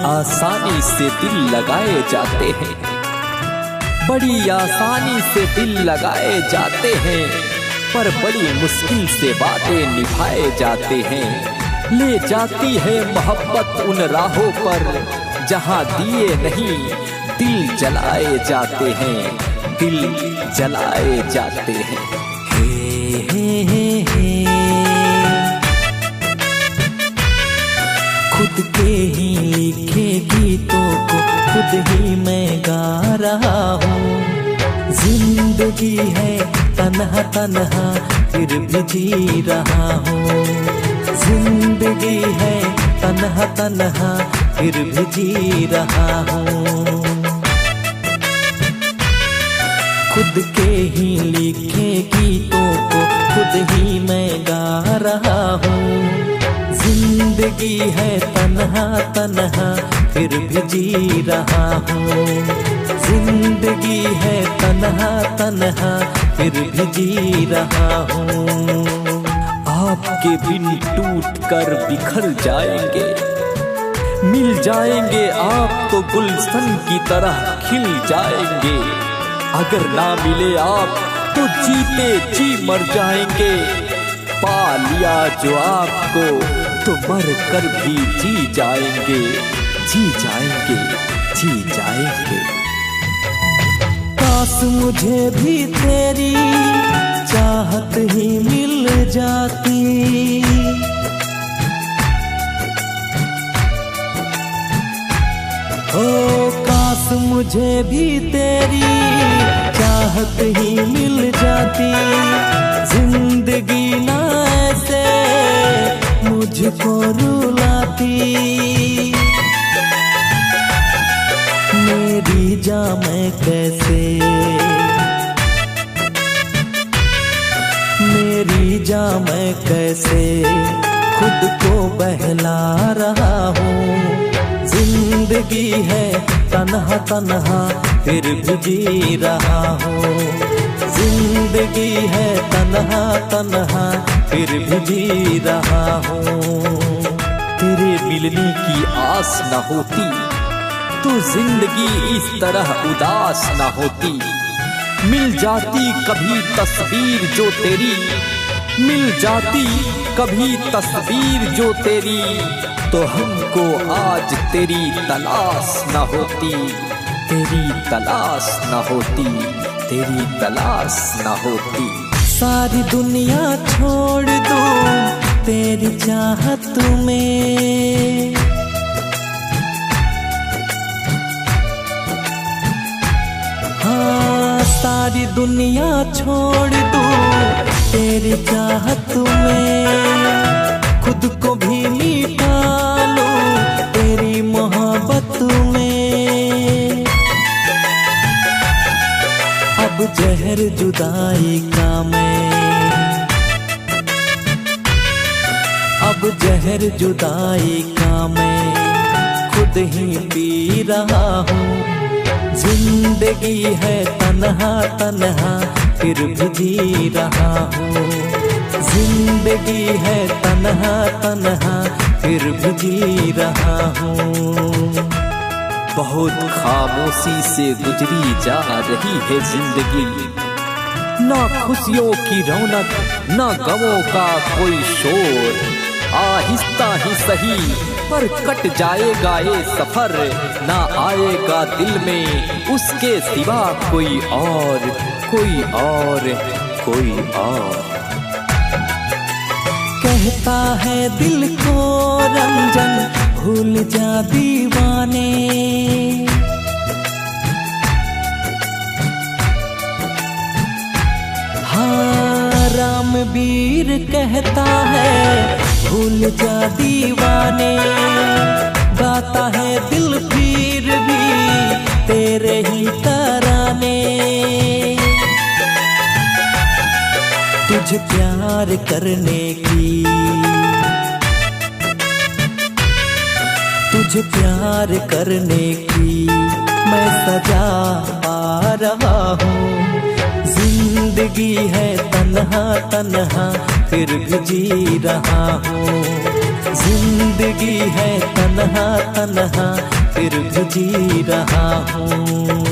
आसानी से दिल लगाए जाते हैं, बड़ी आसानी से दिल लगाए जाते हैं, पर बड़ी मुश्किल से वादे निभाए जाते हैं। ले जाती है मोहब्बत उन राहों पर जहां दिए नहीं दिल जलाए जाते हैं, दिल जलाए जाते हैं। खुद के ही लिखे गीतों को खुद ही मैं गा रहा हूँ। जिंदगी है तन्हा तन्हा फिर भी जी रहा हूँ। जिंदगी है तन्हा तन्हा फिर भी जी रहा हूँ। खुद के ही लिखे गीतों को खुद ही मैं गा रहा हूँ। जिंदगी है तन्हा तन्हा फिर भी जी रहा हूँ। जिंदगी है तन्हा तन्हा फिर भी जी रहा हूँ। आपके बिन टूट कर बिखर जाएंगे, मिल जाएंगे आप तो गुलशन की तरह खिल जाएंगे। अगर ना मिले आप तो जीते जी मर जाएंगे। पा लिया जो आपको तो मर कर भी जी जाएंगे, जी जाएंगे, जी जाएंगे। काश मुझे भी तेरी चाहत ही मिल जाती। ओ काश मुझे भी तेरी चाहत ही मिल जाती। जिंदगी ना ऐसे मुझको रुलाती। मेरी जान मैं कैसे, मेरी जान मैं कैसे खुद को बहला रहा हूँ। जिंदगी है तन्हा तन्हा फिर भी जी रहा हूँ। जिंदगी है तन्हा तन्हा फिर भी जी रहा हूँ। तेरे मिलने की आस न होती तो जिंदगी इस तरह उदास न होती। मिल जाती कभी तस्वीर जो तेरी, मिल जाती कभी तस्वीर जो तेरी, तो हमको आज तेरी तलाश न होती। तेरी तलाश न होती, तेरी तलाश न होती। सारी दुनिया छोड़ दूं तेरी चाहत में। हाँ सारी दुनिया छोड़ दूं तेरी चाहत में। खुद को भी मिटा लूं तेरी मोहब्बत में। अब जहर जुदाई का मैं, अब जहर जुदाई का मैं खुद ही पी रहा हूँ। जिंदगी है तन्हा तन्हा फिर भी जी रहा हूँ। जिंदगी है तन्हा तन्हा फिर भी जी रहा हूँ। बहुत खामोशी से गुजरी जा रही है जिंदगी। ना खुशियों की रौनक ना गमों का कोई शोर। आहिस्ता ही सही पर कट जाएगा ये सफर। ना आएगा दिल में उसके सिवा कोई और, कोई और, कोई और। कहता है दिल को रंजन भूल जा दीवाने। हाँ रामवीर कहता है भूल जा दीवाने। गाता है दिल फिर भी तेरे ही तराने। तुझे प्यार करने की, तुझे प्यार करने की मैं सजा पा रहा हूँ। जिंदगी है तन्हा तन्हा फिर भी जी रहा हूँ। जिंदगी है तन्हा तन्हा फिर भी जी रहा हूँ।